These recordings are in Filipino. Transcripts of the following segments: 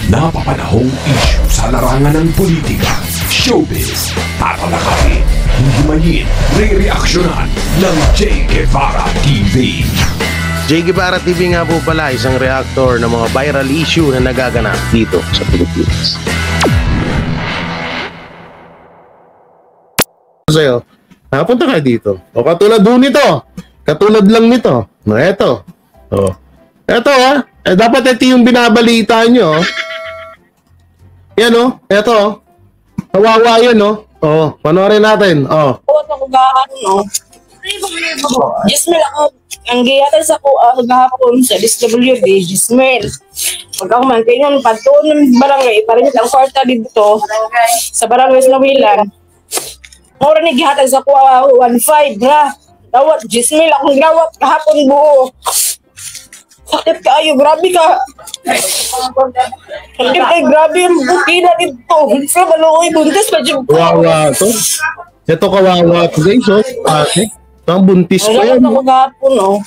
Napapanahong issue sa larangan ng politika, showbiz, tatalakayin, himayin, re-reaksyonan ng J. Guevara TV. J. Guevara TV nga po pala, isang reactor ng mga viral issue na nagaganap dito sa Pilipinas. Sa'yo, napunta ka dito. O katulad doon nito. Katulad lang nito. No, eto. O. Eto dapat ito yung binabalita nyo. Yan eto. Kawawa yun O, panoorin natin. O. Ako gahapon Gismel ako, ang giyatan sa ko gahapon sa DSWD, Gismel. Pag ako man, kaya nga patuon ng barangay, parang ang kwarta dito sa barangay sa Nawilan. Mura ni gihatan sa ko 1.5 ha. Dawat, Gismel akong gawat kahapon buo. Sakit kayo, grabe ka. Sakit kayo, grabe yung bukina dito. Sa maluoy, buntis pa dyan. Kawawa to. Ito kawawa to guys, Ate. Ang buntis pa yan. Ako gahapon,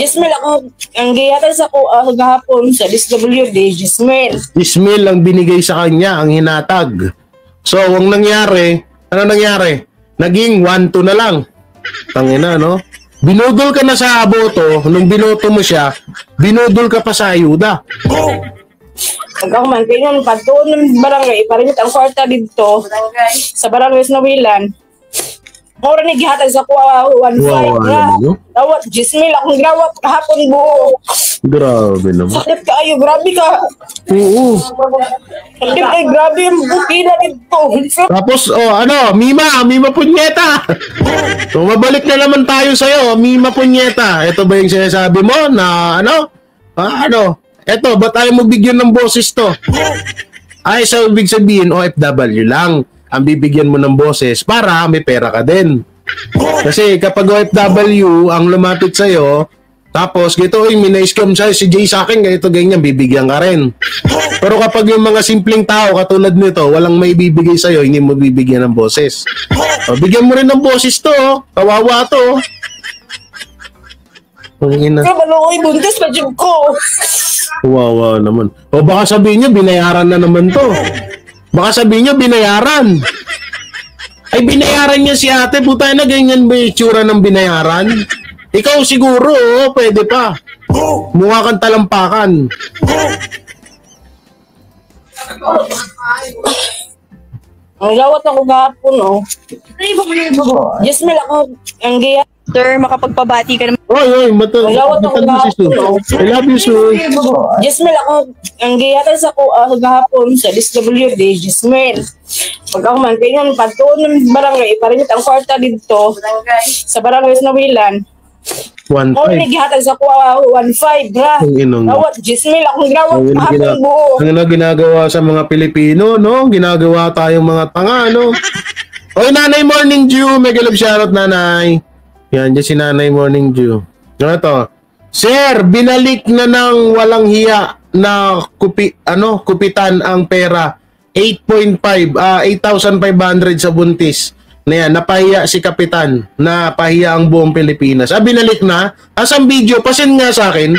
Gismel ako, ang giyatan sa ko gahapon sa DSWD, Gismel. Gismel ang binigay sa kanya, ang hinatag. So, ang nangyari, ano nangyari? Naging 1-2 na lang. Tangina, no? Binudol ka na sa aboto, nung binoto mo siya, binudol ka pa sa ayuda. Pag ako man, kaya nga patuon ng barangay, parang ang kwarta dito sa barangay sa Nawilan. Mura ni gihatan sa kuha 1.5 na. Dawat, Gismel akong gawat kahapon buo. Grabe naman. Sakit kayo, grabe ka. Oo. Sakit kayo, grabe yung bukina dito. Tapos, Mima Punyeta. So, mabalik na naman tayo sa'yo, Mima Punyeta. Ito ba yung sinasabi mo na Ito, ba't ayaw mo bigyan ng boses to? Ay, so ibig sabihin, OFW lang ang bibigyan mo ng boses para may pera ka din. Kasi kapag OFW ang lumapit sa'yo, tapos gito, may na-scam sa'yo si Jay sa akin, ganyan, bibigyan ka rin. Pero kapag yung mga simpleng tao katulad nito, walang may bibigay sa'yo, hindi mo bibigyan ng boses. O, bigyan mo rin ng boses to, kawawa to. Sa maluoy, buntis pa dyan ko. Kawawa naman. O baka sabihin nyo, binayaran na naman to. Baka sabihin nyo, binayaran. Ay, binayaran niya si ate. Putay na, ganyan ba yung itsura ng binayaran? Ikaw siguro, pwede pa. Mukha kang talampakan. Ang gawat ako gahapon, Gismel ako, ang giyatan. Sir, makapagpabati ka naman. Oy, matanda si Sue. I love you, Sue. Gismel ako, ang giyatan sa ko gahapon sa DSWD, Gismel. Pag ako man, kaya nga patuon ng barangay, parang ang kwarta dito sa barangay sa Nawilan. 1.5. Mura ni gihatan sa ko 1.5 ha. Dawat, Gismel akong gawat kahapon buo. Ang ginagawa sa mga Pilipino, no? Ginagawa tayong mga tanga, no? Oy, Nanay Morning Dew, mega love shoutout, Nanay. Yan, dyan si Nanay Morning Dew. Ano to? Sir, binalik na ng walang hiya na kupitan ang pera. 8,500 sa buntis. Na yan, napahiya si Kapitan. Napahiya ang buong Pilipinas. Binalik na? Asang video? Pasin nga sa akin.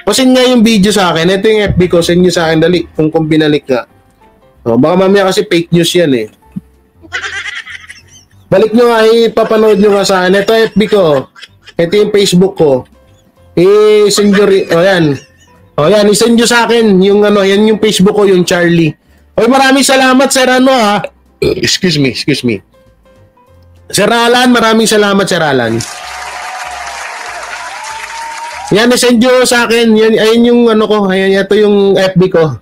Pasin nga yung video sa akin. Ito yung FB ko. Send nyo sa akin. Dali. Kung binalik nga. O, baka mamaya kasi fake news yan eh. Balik nyo nga, ipapanood nyo nga sa akin. Ito FB ko. Ito yung Facebook ko. I-send nyo rin. O yan, i-send nyo sa akin. Yung yan yung Facebook ko, yung Charlie. Oy, maraming salamat, Sir Excuse me. Sir Alan, maraming salamat, Sir Alan. Yan, i-send nyo sa akin. Yan, ayun yung ko. Ayan, ito yung FB ko.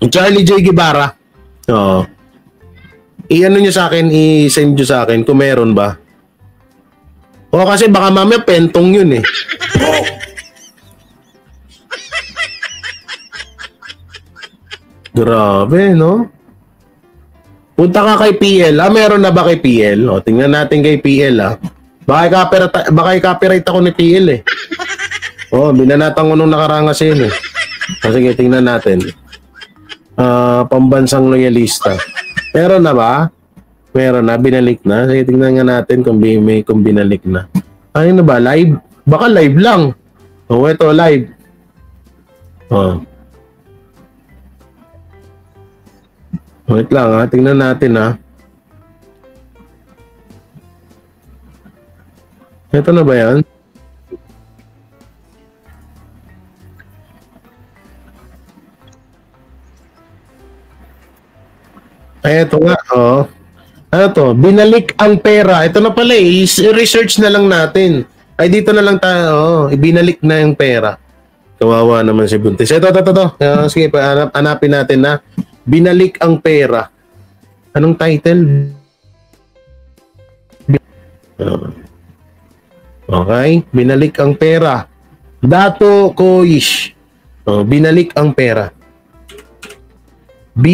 Charlie J. Guevara. Oo. I-ano nyo sa akin, i-send nyo sa akin kung meron ba. O kasi baka mamaya pentong yun eh. Grabe, no? Punta ka kay PL. Meron na ba kay PL? O, tingnan natin kay PL, Baka i-copyright ako ni PL eh. O, binanatan ko nung nakarangas yun eh. Sige, tingnan natin. Pambansang loyalista. Meron na ba? Meron na, binalik na. Sige, tingnan nga natin kung binalik na. Ano na ba? Live? Baka live lang. O, ito, live. O. Wait lang ha, tingnan natin ha. Ito na ba yan? Ay, ito nga, oh. Ano to? Binalik ang pera. Ito na pala eh. Research na lang natin. Ay, dito na lang tayo. Oh, ibinalik na yung pera. Kawawa naman si Buntis. Ito. Sige, hanapin natin na. Binalik ang pera. Anong title? Okay. Binalik ang pera. Dato Koish. Oh, binalik ang pera. B.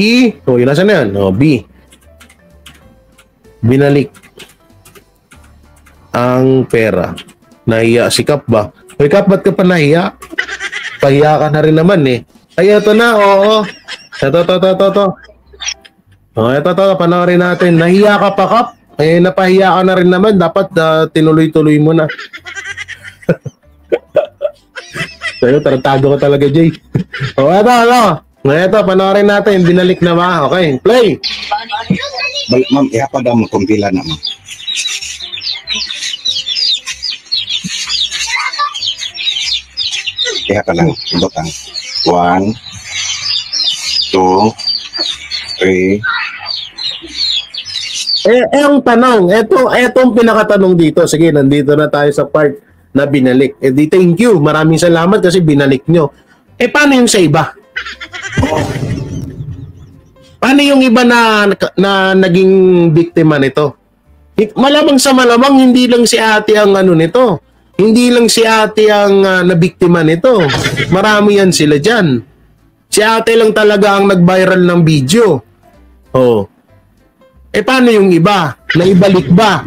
Oh, yun nasa na yan? Oh, B. Binalik ang pera. Nahiya si Kap ba? Uy, Kap, ba't ka pa nahiya? Pahiya ka na rin naman eh. Ay, ito na, oo. Ito. Oh, ito, panoorin natin. Nahiya ka pa, Kap? Eh, napahiya ka na rin naman. Dapat tinuloy-tuloy mo na. Sa'yo, tarantado ka talaga, Jay. Oh, ito. Ito, panoorin natin. Binalik na ba? Okay, play. Ma'am, ihapag ang kumpila na, ma'am. Ihapag lang. Butang. 1, 2, 3. Ang tanong, etong pinakatanong dito. Sige, nandito na tayo sa part na binalik. Di thank you. Maraming salamat kasi binalik nyo. Paano yung sa iba? Paano yung iba na naging biktima nito? Malamang sa malamang, hindi lang si ate ang ano nito. Hindi lang si ate ang nabiktima nito. Marami yan sila dyan. Si ate lang talaga ang nag-viral ng video. Oh. Paano yung iba? Naibalik ba?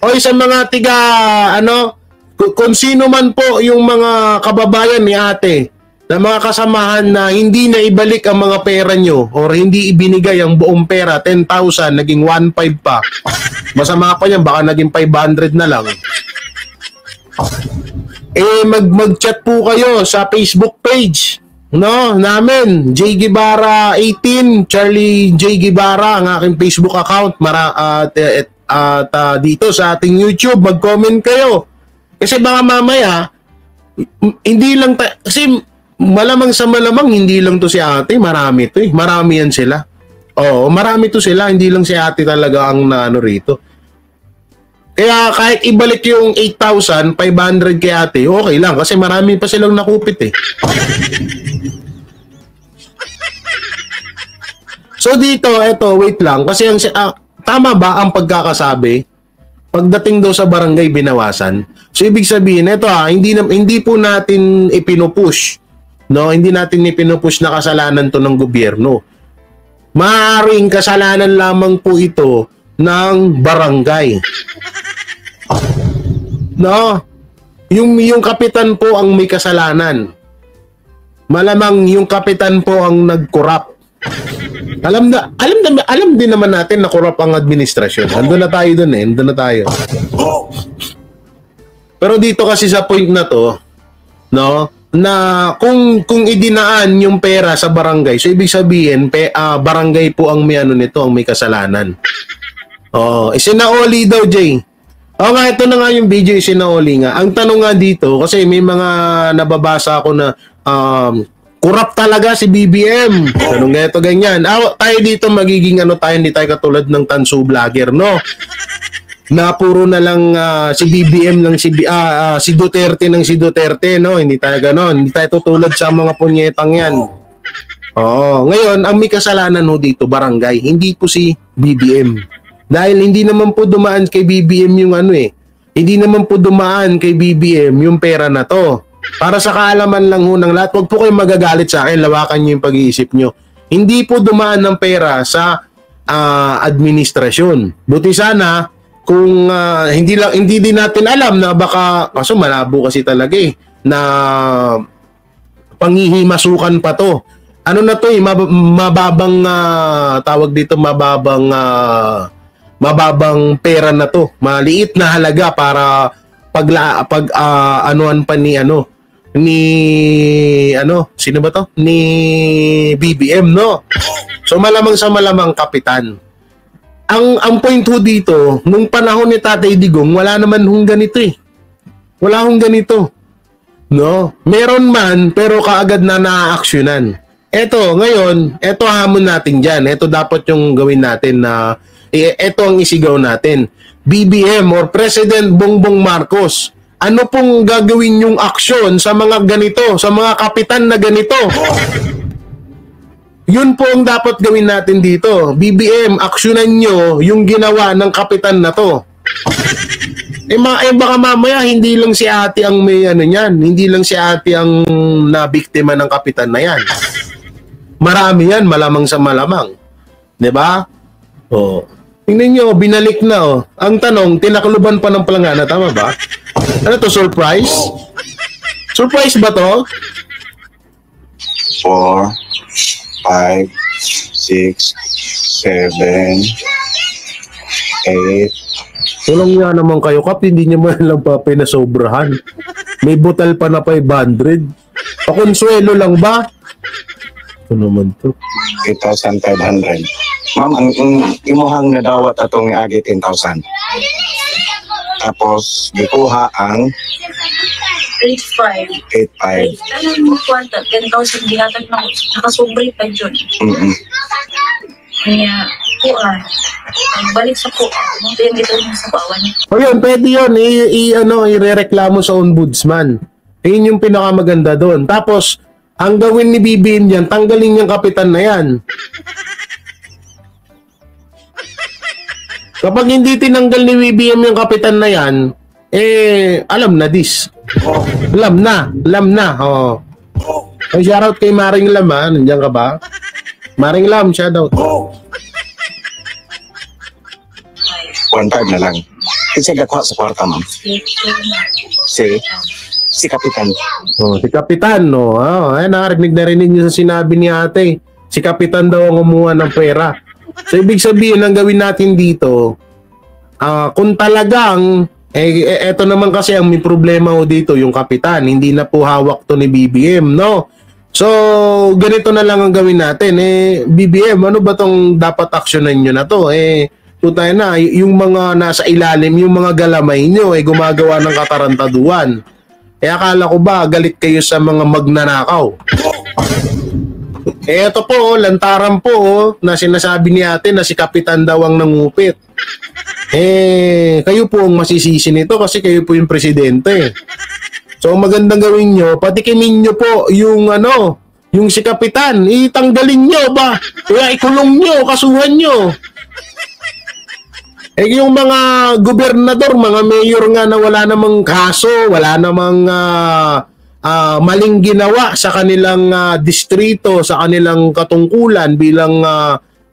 O sa mga tiga, kung sino man po yung mga kababayan ni ate, na mga kasamahan na hindi na ibalik ang mga pera nyo or hindi ibinigay ang buong pera, 10,000, naging 1,500 pa. Masama pa yan, baka naging 500 na lang. Mag-chat po kayo sa Facebook page, no, namin, J. Guevara 18, Charlie J. Guevara, ang aking Facebook account. Dito sa ating YouTube, mag-comment kayo. Kasi baka mamaya, hindi lang kasi malamang sa malamang, hindi lang to si ate, marami to eh. Marami yan sila. Oo, marami to sila, hindi lang si ate talaga ang naano rito. Kaya kahit ibalik yung 8,500 kay ate, okay lang kasi marami pa silang nakupit eh. So dito, wait lang, kasi tama ba ang pagkakasabi? Pagdating daw sa barangay binawasan. So ibig sabihin, hindi po natin ipinupush. No, hindi natin ipinupush na kasalanan to ng gobyerno. Maaaring kasalanan lamang po ito ng barangay. No, yung kapitan po ang may kasalanan. Malamang yung kapitan po ang nag-corrupt. Alam din naman natin na corrupt ang administrasyon. Andun na tayo. Pero dito kasi sa point na to, no, na kung idinaan yung pera sa barangay, so ibig sabihin barangay po ang may nito, ang may kasalanan. Isinaoli daw, Jay. Nga, ito na nga yung video, isinaoli nga. Ang tanong nga dito, kasi may mga nababasa ako na corrupt talaga si BBM. Tanong nga ito, ganyan. Tayo dito magiging hindi tayo katulad ng Tansu Vlogger, no? Na puro na lang si BBM ng si Duterte ng si Duterte, no? Hindi tayo gano'n. Hindi tayo tutulad sa mga punyetang yan. Ngayon, ang may kasalanan dito, barangay. Hindi po si BBM. Dahil hindi naman po dumaan kay BBM yung Hindi naman po dumaan kay BBM yung pera na to. Para sa kaalaman lang ng lahat, huwag po kayong magagalit sa akin, lawakan nyo yung pag-iisip nyo. Hindi po dumaan ng pera sa administrasyon. Buti sana, kung hindi din natin alam na baka, kaso malabo kasi talaga na panghihimasukan pa to. Ano na to mababang tawag dito, mababang pera na to. Maliit na halaga para anuan pa ni sino ba to? Ni BBM, no? So malamang sa malamang kapitan. Ang point ho dito, nung panahon ni Tatay Digong, wala naman hong ganito eh. Wala hong ganito. No? Meron man, pero kaagad na naaaksyonan. Eto, ngayon, eto hamon natin dyan. Eto dapat yung gawin natin na, eto ang isigaw natin. BBM or President Bongbong Marcos, ano pong gagawin yung aksyon sa mga ganito, sa mga kapitan na ganito? Yun po ang dapat gawin natin dito. BBM, aksyonan nyo yung ginawa ng kapitan na to. Baka mamaya hindi lang si ate ang may ano niyan, hindi lang si ate ang nabiktima ng kapitan na yan. Marami yan, malamang sa malamang. 'Di ba? Oh. Tingnan nyo, binalik na oh. Ang tanong, tinakluban pa ng palangana, tama ba? Ano to, surprise? Surprise ba to? 4, 5, 6, 7, 8. Tulong nga naman kayo, Kap, hindi nyo man lang pa pinasobrahan. May butal pa na 500. Pakonsuelo lang ba? Ito naman to. 8,500. Ma'am, ang imuhang nadawat atong agi 10,000. Tapos, gikuha ang 8.5. 8,500. Ano mo kwanta? 10,000 gihatag na nakasobre pa dyan. Kaya, kuha. Balik sa kuha. Ito yung gito sa bawan. O yun, pwede yun. I-rereklamo sa ombudsman. Yun yung pinakamaganda doon. Tapos, ang gawin ni BBM yan, tanggalin niyang kapitan na yan. Kapag hindi tinanggal ni BBM yung kapitan na yan, alam na this. Alam na. Oh. Ay, shoutout kay Maring Lam, ha? Nandiyan ka ba? Maring Lam, shoutout. 1,500 na lang. Kasi gakuha sa kwarta, ma'am. Si Kapitan. Oh, si Kapitan, no. Oh, narinig niyo sa sinabi ni ate. Si Kapitan daw ang umuha ng pera. So, ibig sabihin, ang gawin natin dito, kung talagang, eto naman kasi ang may problema ho dito, yung Kapitan, hindi na po hawak to ni BBM, no? So, ganito na lang ang gawin natin. BBM, ano ba tong dapat aksyonan nyo na to? Tutay na, yung mga nasa ilalim, yung mga galamay nyo, gumagawa ng katarantaduan. Akala ko ba, galit kayo sa mga magnanakaw? Eto po, lantaran po, na sinasabi ni ate na si Kapitan daw ang nangupit. Kayo po ang masisisi nito kasi kayo po yung presidente. So, magandang gawin nyo, patikimin nyo po yung yung si Kapitan, itanggalin nyo ba? Kaya ikulong nyo, kasuhan nyo. Yung mga gobernador, mga mayor nga na wala namang kaso, wala namang maling ginawa sa kanilang distrito, sa kanilang katungkulan bilang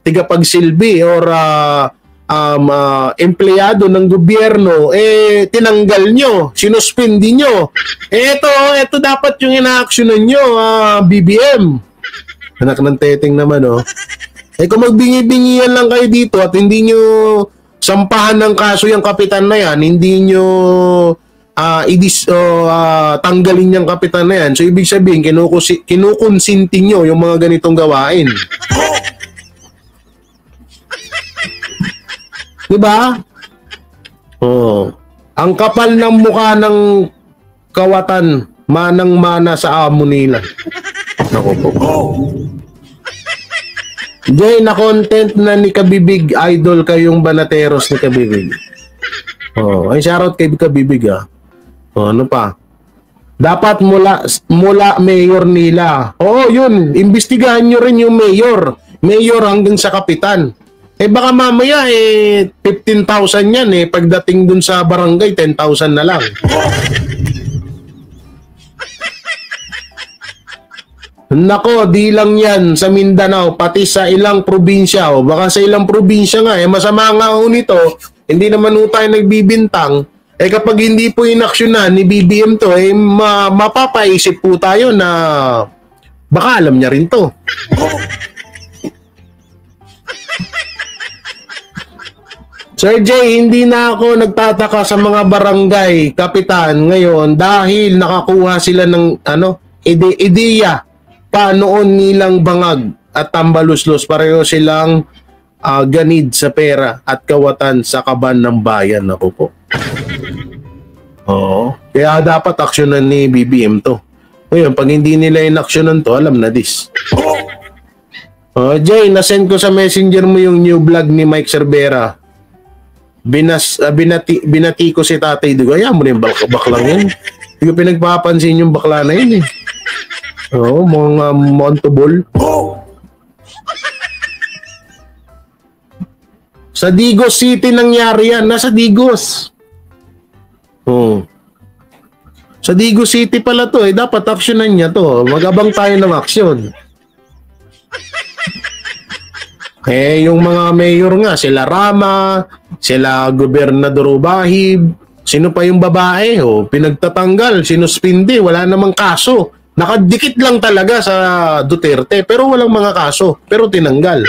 tigapagsilbi or empleyado ng gobyerno, tinanggal nyo, sinuspindi nyo. Ito dapat yung ina-actionan nyo, BBM. Anak ng teteng naman, oh. Kung magbingi-bingihan lang kayo dito at hindi nyo sampahan ng kaso yung kapitan na yan, hindi nyo tanggalin yung kapitan na yan. So, ibig sabihin, kinukonsinti nyo yung mga ganitong gawain. Diba? Oh. Ang kapal ng mukha ng kawatan, manang-mana sa amo nila. Naku po. Jay, na content na ni Kabibig, idol kayong banateros ni Kabibig. Oh, ay shoutout kay Kabibig, ah. Oh, ano pa? Dapat mula mayor nila. Oo, yun. Imbestigahan nyo rin yung mayor. Mayor hanggang sa kapitan. Baka mamaya 15,000 yan pagdating dun sa barangay 10,000 na lang. Nako, di lang yan sa Mindanao, pati sa ilang probinsya. Baka sa ilang probinsya nga, masama nga ho nito. Hindi naman ho tayo nagbibintang. Kapag hindi po inaksyonan ni BBM to, mapapaisip po tayo na baka alam niya rin to. Sir Jay, hindi na ako nagtataka sa mga barangay, kapitan, ngayon dahil nakakuha sila ng ideya pa noon nilang bangag at tambaluslos, pareho silang ganid sa pera at kawatan sa kaban ng bayan. Ako po. Oo. Kaya dapat aksyonan ni BBM to. Ngayon, pag hindi nila in-aksyonan to, alam na this. Jay, nasend ko sa messenger mo yung new vlog ni Mike Cervera. Binati ko si Tatay Dugo. Ayan mo na yung baklang yan. Hindi ko pinagpapansin yung bakla na yun eh. Oo, mga Montobol. Sa Digos City nangyari yan. Nasa Digos. Sa Digos City pala to eh. Dapat aksyonan niya to. Magabang tayo ng aksyon. Yung mga mayor nga, sila Rama, sila Gobernador Ubahib, sino pa yung babae? Pinagtatanggal, sinuspindi, wala namang kaso. Nakadikit lang talaga sa Duterte, pero walang mga kaso, pero tinanggal.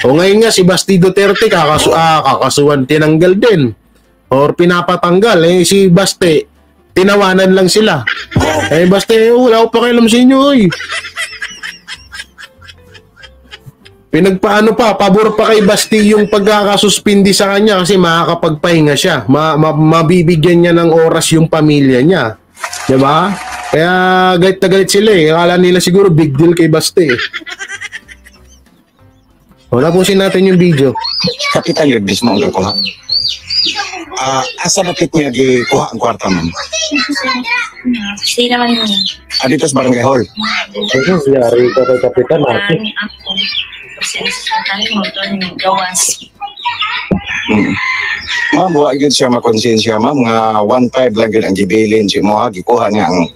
Ngayon nga, si Basti Duterte, kakasuhan, tinanggal din. Or pinapatanggal, si Basti, tinawanan lang sila. Basti, wala ko pakialam sa inyo, Pinagpaano pa, pabor pa kay Basti yung pagkakasuspindi sa kanya kasi makakapagpahinga siya. Mabibigyan niya ng oras yung pamilya niya. Diba? Kaya galit na galit sila eh. Akala nila siguro big deal kay Basti eh. Wala po natin yung video. Kapitan yun, mismo ang kuha. Asa bakit niya gikuha ang kwarta, ma'am? Kasi naman yun. Dito sa Barangay Hall. Ano siyari ka kay Kapitan natin? Kasi tayo mo doon yung gawas. Ma'am, huwag yun siya makonsensya, ma'am. Nga 1.5 lang yun ang gibilin. Si Moha, gikuha niya ang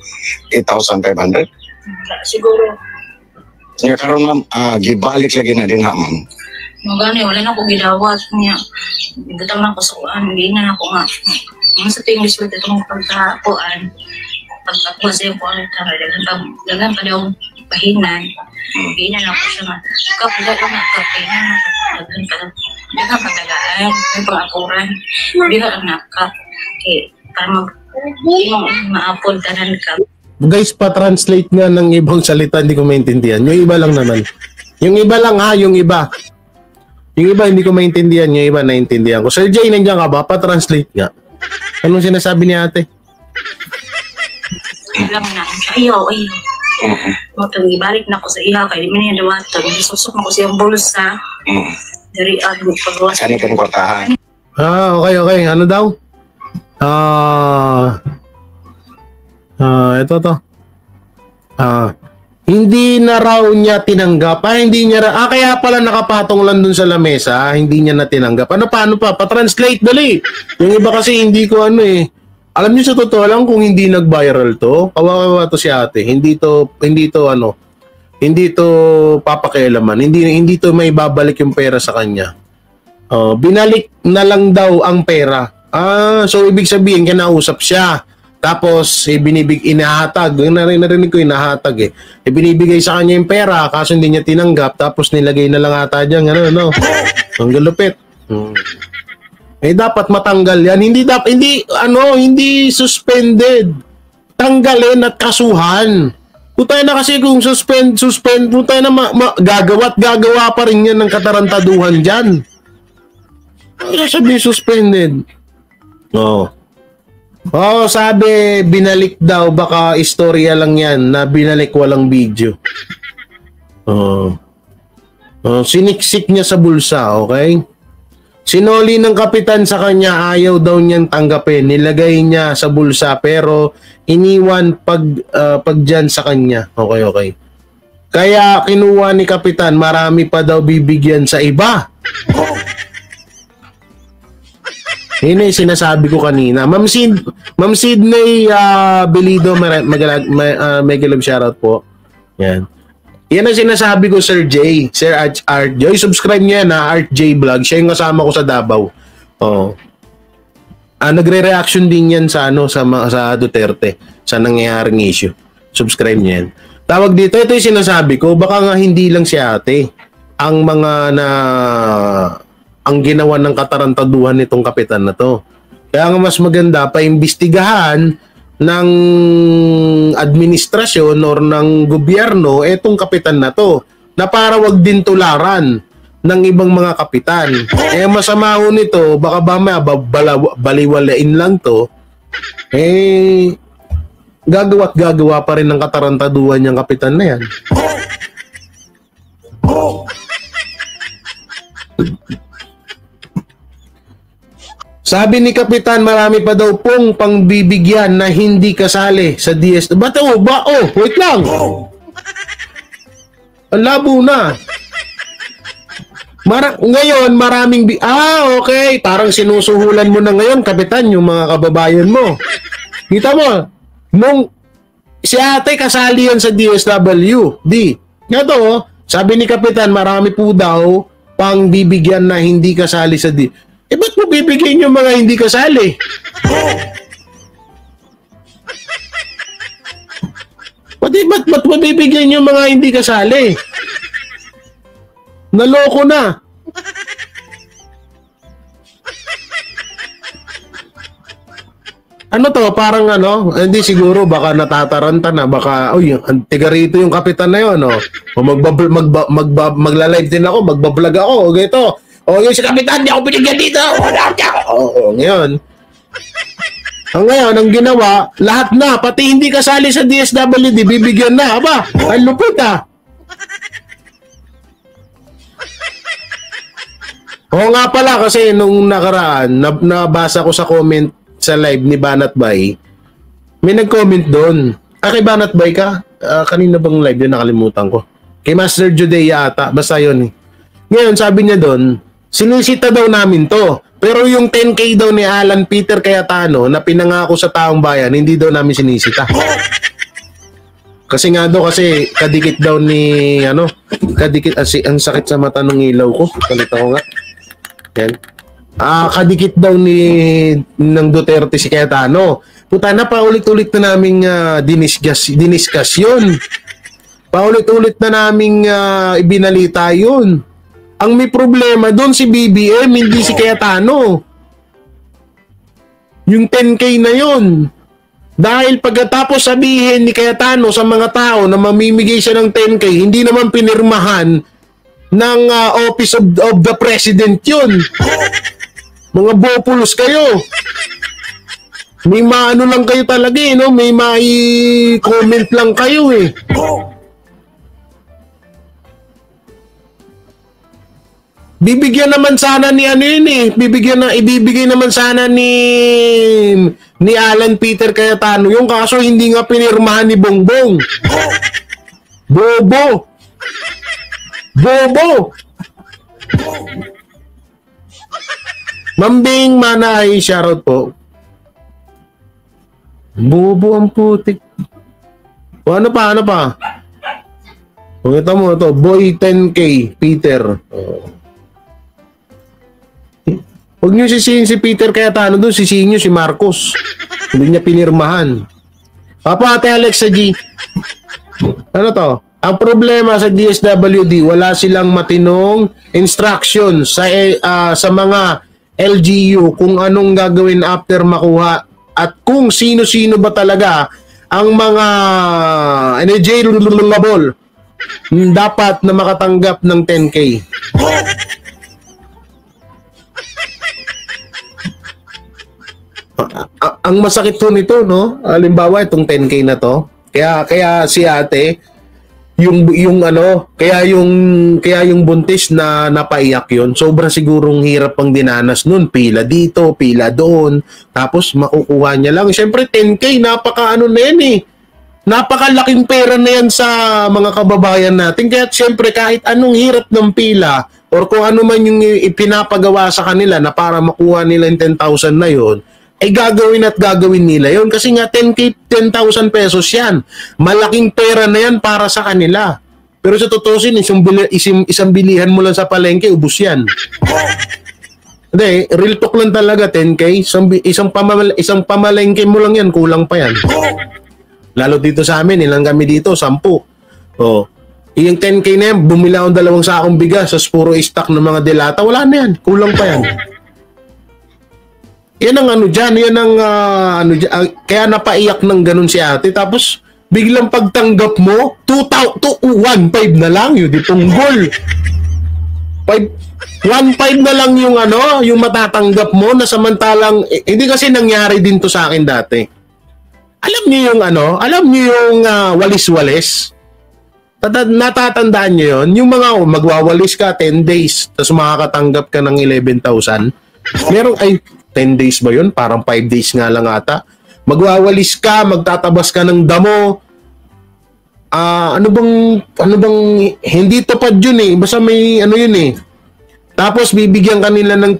8,500. Siguro. Nga karon ma'am, gibalik lagi na din ha, ma'am. Magani, wala na ako gidawat niya. Butang na ko sa kuan, hindi na ako nga. Mga sa tingin ko itong pagkakuan, pagkakuan sa yung kuan, dagan pa daw pahinan. Hindi na ako siya nga. Kapila ko nga, kapinan na, dagan pa patagaan, may pangakuran. Hindi ka lang nakap. Para maapol tanan ka. Guys, pa-translate nga ng ibang salita, hindi ko maintindihan. Yung iba lang naman. Yung iba lang ha, yung iba. Yung iba hindi ko maintindihan, yung iba naintindihan ko. Sir Jay, nandiyan ka ba? Pa-translate nga. Anong sinasabi ni ate? Alam na, ayaw. Matang ibalik na ko sa iha, kaya di man yung dawatan. Isusok mo ko sa yung bulsa. Dari agad pagawa. Saan yung kwartahan? Okay. Ano daw? Ito to. Hindi na raw niya tinanggap. Hindi niya kaya pala nakapatong lang dun sa lamesa, hindi niya na tinanggap. Paano pa? Pa-translate dali. Yung iba kasi hindi ko Alam niyo sa totoo lang kung hindi nag-viral to, kawawa to si ate. Hindi to papakialaman. Hindi to may babalik yung pera sa kanya. Binalik na lang daw ang pera. So ibig sabihin kinausap siya. Tapos, inahatag. Narinig ko, inahatag eh. Binibigay sa kanya yung pera, kaso hindi niya tinanggap, tapos nilagay na lang ata dyan. Ang galupit. Dapat matanggal yan. Hindi suspended. Tanggalin at kasuhan. Putay na kasi kung suspend, putay na gagawa pa rin yan ng katarantaduhan dyan. Ano sabi suspended? Sabi, binalik daw, baka istorya lang yan, na binalik walang video. Siniksik niya sa bulsa, okay? Sinoli ng kapitan sa kanya, ayaw daw niyang tanggapin. Nilagay niya sa bulsa, pero iniwan pag dyan sa kanya. Okay. Kaya kinuha ni kapitan, marami pa daw bibigyan sa iba. Yun yung sinasabi ko kanina. Ma'am Sydney Belido, Megalog shoutout po. Yan ang sinasabi ko, Sir J. Sir Art Joy. Subscribe niyo yan Art J Vlog. Siya yung kasama ko sa Davao. Nagre-reaction din yan sa Duterte. Sa nangyayaring issue. Subscribe niyo yan. Tawag dito, ito yung sinasabi ko. Baka nga hindi lang si ate ang ginawa ng katarantaduhan nitong kapitan na to. Kaya nga mas maganda paimbestigahan ng administrasyon or ng gobyerno etong kapitan na to na para wag din tularan ng ibang mga kapitan. Eh masama ho nito, baka ba may baliwalain lang to, eh gagawa't gagawa pa rin ng katarantaduhan niyang kapitan na yan. Sabi ni Kapitan, marami pa daw pong pangbibigyan na hindi kasali sa DS. Ba't wait lang. Ang labo na. Ngayon, maraming... okay. Parang sinusuhulan mo na ngayon, Kapitan, yung mga kababayan mo. Kita mo, nung si ate kasali yan sa DSWD. Ito, sabi ni Kapitan, marami po daw pang bibigyan na hindi kasali sa ba't mo bibigyan yung mga hindi kasali? Ba't mo bibigyan yung mga hindi kasali? Naloko na. Ano to? Parang hindi siguro, baka natataranta na, baka, ang tiga rito yung kapitan na yun, o magla-live din ako, magbablog ako, o gito. Yung si kapitan, di ako binigyan dito. Ngayon. Ngayon, ang ginawa, lahat na, pati hindi kasali sa DSWD, bibigyan na. Aba, ang lupit Oo nga pala, kasi nung nakaraan, nabasa ko sa comment sa live ni Banat Bay, may nag-comment doon. Kay Banat Bay ka? Kanina bang live yun? Nakalimutan ko. Kay Master Judea ata. Basta yun. Ngayon, sabi niya doon, sinisita daw namin to. Pero yung 10K daw ni Alan Peter Cayetano na pinangako sa taong bayan, hindi daw namin sinisita. Kasi nga daw, kasi kadikit daw ni, kadikit, ang sakit sa mata ng ilaw ko. Kalita ko nga. Yan. Kadikit daw ng Duterte si Cayetano. Puta na, paulit-ulit na naming diniskas yun. Paulit-ulit na naming ibinalita yun. Ang may problema doon si BBM, hindi si Cayetano. Yung 10K na yun. Dahil pagkatapos sabihin ni Cayetano sa mga tao na mamimigay siya ng 10K, hindi naman pinirmahan ng Office of the President yun. Mga bopulos kayo. May maano lang kayo talaga may mai-comment lang kayo Bibigyan naman sana ni ibibigay naman sana ni Alan Peter Cayetano. Yung kaso hindi nga pinirmahan ni Bongbong. Bobo. Mambing Manay, shoutout po. Bobo ang putik. Ano pa? Ito mo ito, Boy 10K, Peter. Huwag niyo sisihin si Peter Cayetano doon, sisihin niyo si Marcos. Hindi niya pinirmahan. Papa, Ate Alexa G. Ano to? Ang problema sa DSWD, wala silang matinong instruction sa mga LGU kung anong gagawin after makuha at kung sino-sino ba talaga ang mga eligible dapat na makatanggap ng 10K. Ang masakit to nito, halimbawa itong 10K na to, kaya si ate kaya yung buntis na napaiyak yun, sobra sigurong hirap pang dinanas nun, pila dito, pila doon, tapos makukuha niya lang. Siyempre 10K, napakalaking pera na yan sa mga kababayan natin, kaya siyempre kahit anong hirap ng pila or kung ano man yung ipinapagawa sa kanila na para makuha nila yung 10,000 na yun, ay gagawin nila yon kasi nga 10,000 pesos yan. Malaking pera na yan para sa kanila. Pero sa tutusin, isang bilihan mo lang sa palengke, ubos yan. Hindi, real talk lang talaga, 10K. Isang pamalengke mo lang yan, kulang pa yan. Lalo dito sa amin, ilang kami dito, 10. Yung 10K na yan, bumila akong 2 sakong bigas, sa puro stock ng mga delata, wala na yan, kulang pa yan. Yan ang yan ang kaya napaiyak ng ganun si ate. Tapos biglang pagtanggap mo, 1.5 na lang, yun, di punggol. 1.5 na lang yung ano, yung matatanggap mo na samantalang, hindi kasi nangyari din to sa akin dati. Alam niyo yung ano, alam niyo yung walis-walis? Natatandaan niyo yun? Yung mga magwawalis ka 10 days, tapos makakatanggap ka ng 11,000. Merong, 10 days ba yun? Parang 5 days nga lang ata. Magwawalis ka, magtatabas ka ng damo. Ano bang, hindi tupad yun eh. Basta may ano yun eh. Tapos bibigyan kanila ng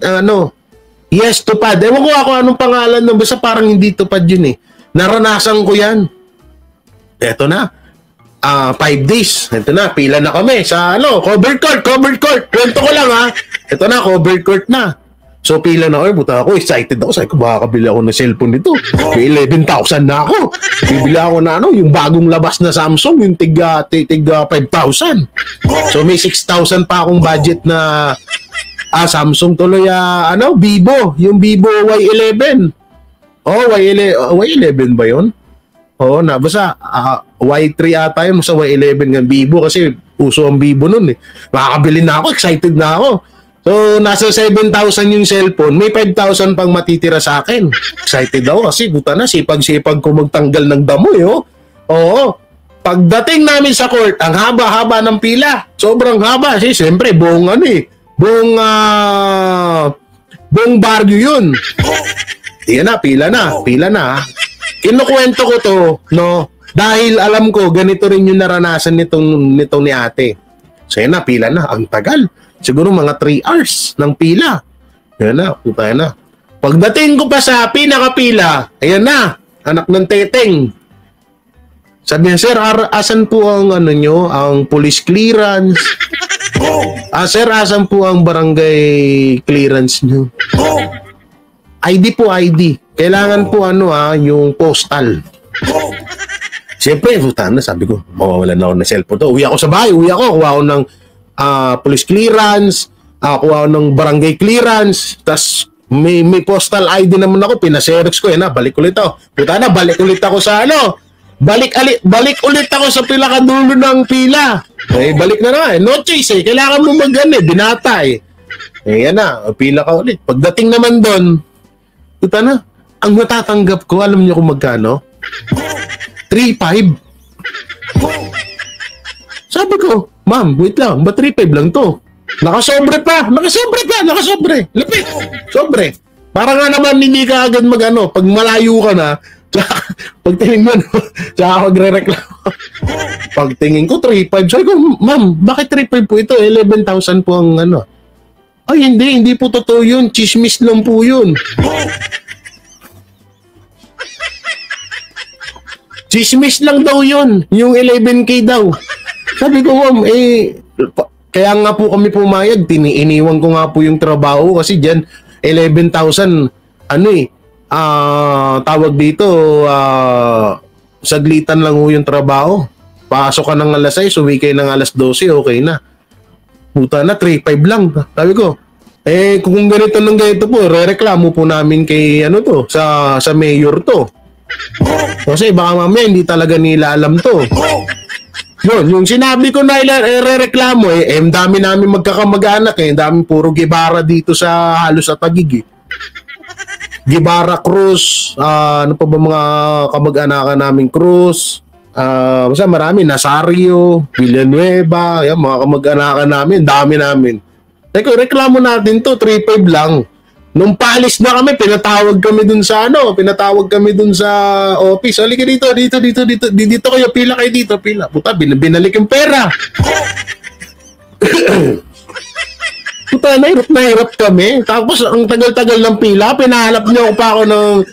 yes, tupad. Ewan ko ako anong pangalan nun. Basta parang hindi tupad yun eh. Naranasan ko yan. Eto na. 5 days. Ito na, pila na kami sa covered court. Kwento ko lang ha. Ito na, covered court na. So pila na buta ako, excited ako. Sabi ko, baka kabili ako ng cellphone nito. May 11,000 na ako. Bibili ako na yung bagong labas na Samsung, yung tiga 5,000. So may 6,000 pa akong budget na Samsung tuloy, Vivo. Yung Vivo Y11. Y11 ba yun? Basta Y3 ata yun sa Y11 ng Vivo kasi uso ang Vivo nun eh. Makakabili na ako, excited na ako. So, nasa 7,000 yung cellphone, may 5,000 pang matitira sa akin. Excited ako kasi buta na, sipag-sipag ko magtanggal ng damo eh. Oo. Pagdating namin sa court, ang haba-haba ng pila. Sobrang haba. Kasi siyempre, buong baryo yun. Yan na, pila na. Kinukwento ko to, dahil alam ko, ganito rin yung naranasan nitong ni ate. So yan na, pila na. Ang tagal. Siguro mga 3 hours ng pila. Yan na, puta na. Pagdating ko pa sa pinakapila, ayan na, anak ng teteng. Sabi niya, sir, asan po ang ang police clearance? Sir, asan po ang barangay clearance nyo? ID po, ID. Kailangan po yung postal. Siyempre, sabi ko, mawawalan na ako ng cellphone to. Uwi ako sa bahay, kuha ako ng police clearance, kuha ako ng barangay clearance, tas may postal ID naman ako, pinaserex ko, balik ulit ako. Balik ulit ako sa balik ulit ako sa pinakadulo ng pila. Balik na no choice kailangan mo binata yan na, pila ka ulit. Pagdating naman doon, ang natatanggap ko, alam niyo kung magkano? 3,500. Sabi ko, ma'am, wait lang, ba 3,500 lang to? Nakasobre. Lapit, sobre. Para nga naman hindi ka agad pag malayo ka na, pagtingin mo, tsaka magre-reklamo. Pagtingin ko, 3,500. Sabi ko, ma'am, bakit 3,500 po ito? 11,000 po ang Ay, hindi po totoo yun. Chismis lang po yun. Chismis lang daw yun. Yung 11K daw. Sabi ko, ma'am, kaya nga po kami pumayag. Iniwan ko nga po yung trabaho kasi dyan, 11,000, tawag dito, saglitan lang ho yung trabaho. Pasok ka ng alas 6, uwi kayo ng alas 12, okay na. Puta na, 3,500 lang. Sabi ko, kung ganito ng ganito po, rereklamo po namin kay sa mayor to. Kasi baka mamaya hindi talaga nila alam to. Yun, yung sinabi ko na rereklamo ang dami namin magkakamag-anak ang dami puro Guevara dito sa halos sa Taguig Guevara Cruz, ano pa ba mga kamag-anakan namin Cruz, basta marami, Nazario, Villanueva, yan, mga kamag-anakan namin, dami namin. Teko, reklamo natin to, 3,500 lang. Nung paalis na kami, pinatawag kami dun sa office. Halika dito kayo, pila kayo dito, pila. Puta, binalik yung pera. Puta, nahirap kami. Tapos, ang tagal-tagal ng pila, pinahanap niyo pa ako ng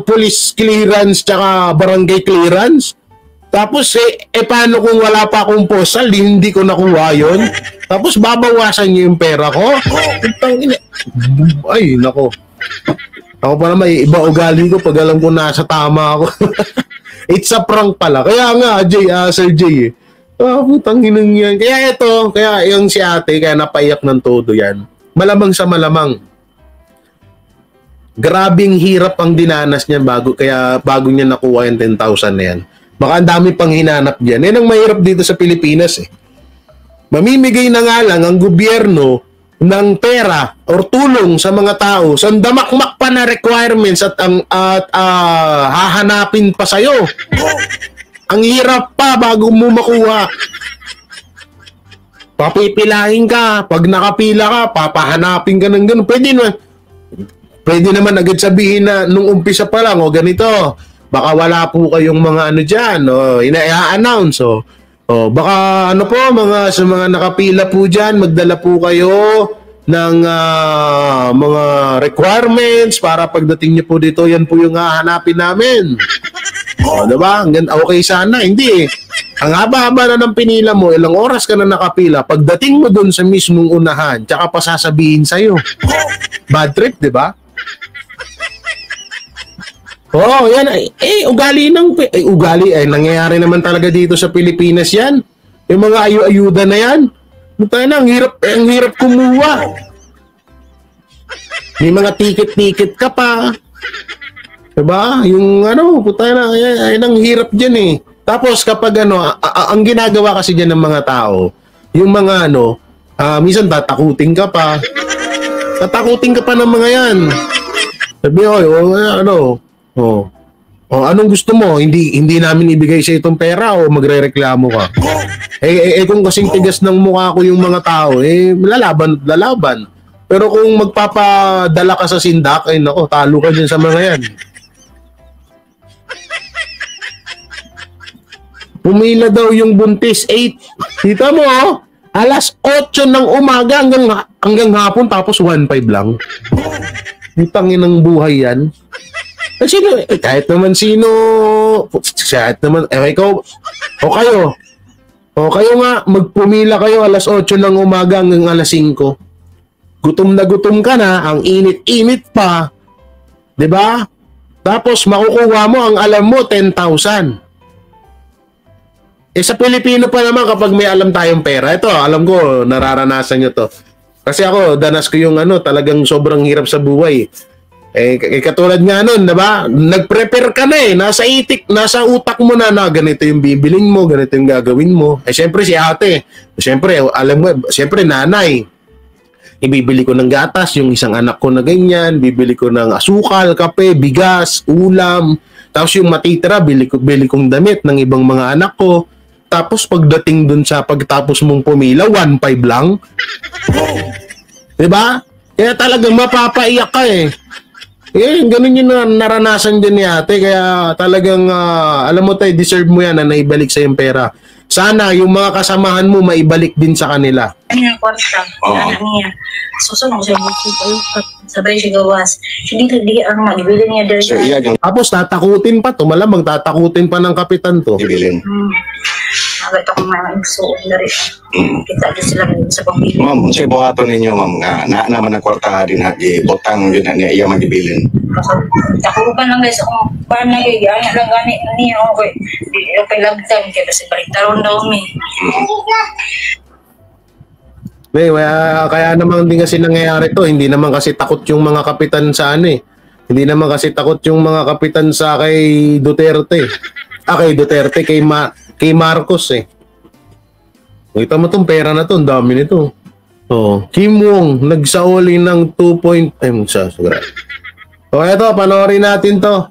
police clearance tsaka barangay clearance. Tapos, paano kung wala pa akong postal, hindi ko nakuha yun? Tapos, babawasan niyo yung pera ko? Ay, nako. Ako pa naman, iba ugali ko pag alam ko nasa tama ako. It's a prank pala. Kaya nga, Sir Jay, putang inang yan. Kaya yung si ate, kaya napaiyak ng todo yan. Malamang sa malamang. Grabing hirap ang dinanas niya bago niya nakuha yung 10,000 na yan. Baka ang dami pang hinanap dyan. Yan ang mahirap dito sa Pilipinas eh. Mamimigay na nga lang ang gobyerno ng pera or tulong sa mga tao, sandamakmak pa na requirements at hahanapin pa sa'yo. Ang hirap pa bago mo makuha. Papipilahin ka, pag nakapila ka, papahanapin ka ng ganun. Pwede naman agad sabihin na nung umpisa pa lang, o ganito, baka wala po kayong mga ano dyan, o ina-announce, o baka ano po, sa mga nakapila po dyan, magdala po kayo ng mga requirements para pagdating nyo po dito, yan po yung hahanapin namin. O, diba? Okay sana. Hindi eh. Ang haba-haba na ng pinila mo, ilang oras ka na nakapila, pagdating mo dun sa mismong unahan, tsaka pa sasabihin sa'yo. Bad trip, diba? Oh, yan. Ugali nangyayari naman talaga dito sa Pilipinas yan. Yung mga ayuda na yan. Ang hirap kumuha. May mga ticket ka pa. Diba? Yung ang hirap dyan eh. Tapos kapag ang ginagawa kasi dyan ng mga tao, yung mga minsan tatakutin ka pa. Tatakutin ka pa ng mga yan. Sabi, anong gusto mo? Hindi namin ibigay sa itong pera o magrereklamo ka? Kung kasing tigas ng mukha ko yung mga tao, lalaban. Pero kung magpapadala ka sa sindak, talo ka dyan sa mga yan. Pumila daw yung buntis, 8. Kita mo, alas 8 ng umaga hanggang hapon, tapos 1.5 lang. Utangin ng buhay yan. Kahit naman ikaw, o kayo nga, magpumila kayo alas 8 ng umaga hanggang alas 5. Gutom na gutom ka na, ang init-init pa. 'Di ba? Tapos makukuha mo ang alam mo 10,000. Sa Pilipino pa naman kapag may alam tayong pera, ito, alam ko, nararanasan nyo to. Kasi ako, danas ko yung talagang sobrang hirap sa buhay. Katulad nga nun, diba? Nag-prepare ka na eh. Nasa utak mo na ganito yung bibiling mo, ganito yung gagawin mo. Siyempre si ate. Siyempre, alam mo, siyempre nanay. Ibibili ko ng gatas, yung isang anak ko na ganyan. Bibili ko ng asukal, kape, bigas, ulam. Tapos yung matitira, bili kong damit ng ibang mga anak ko. Tapos pagdating dun sa pagtapos mong pumila, 1.5 lang. Diba? Kaya talagang mapapaiyak ka eh. Ganun yung naranasan din ni ate. Kaya talagang, alam mo tayo, deserve mo yan na naibalik sa yung pera. Sana yung mga kasamahan mo maibalik din sa kanila. Ano yung kwarta? Anak niya. Susunod siya mo sabay siya gawas. Hindi ang ibili niya dahil. So, Tapos tatakutin pa to. Malamang tatakutin pa ng kapitan to. ibilin. Agad akong magsuot na rin. Kita din sila sa pamilya. Ma'am, sa buhaton ninyo, ma'am, na naman ang kwarta din ha, botang yun na iya magibilin. Takuban lang guys, akong parang nagigaya lang gani niya okay. Okay lagtan kaya kasi baliktaron daw mi. Kaya naman din kasi nangyayari to. Hindi naman kasi takot yung mga kapitan sa Hindi naman kasi takot yung mga kapitan sa kay Duterte. Kay Duterte, kay Marcos eh. Kita mo tong pera na to, ang dami nito. Kim Wong, nagsauli ng 2 point... eto, panoorin natin to.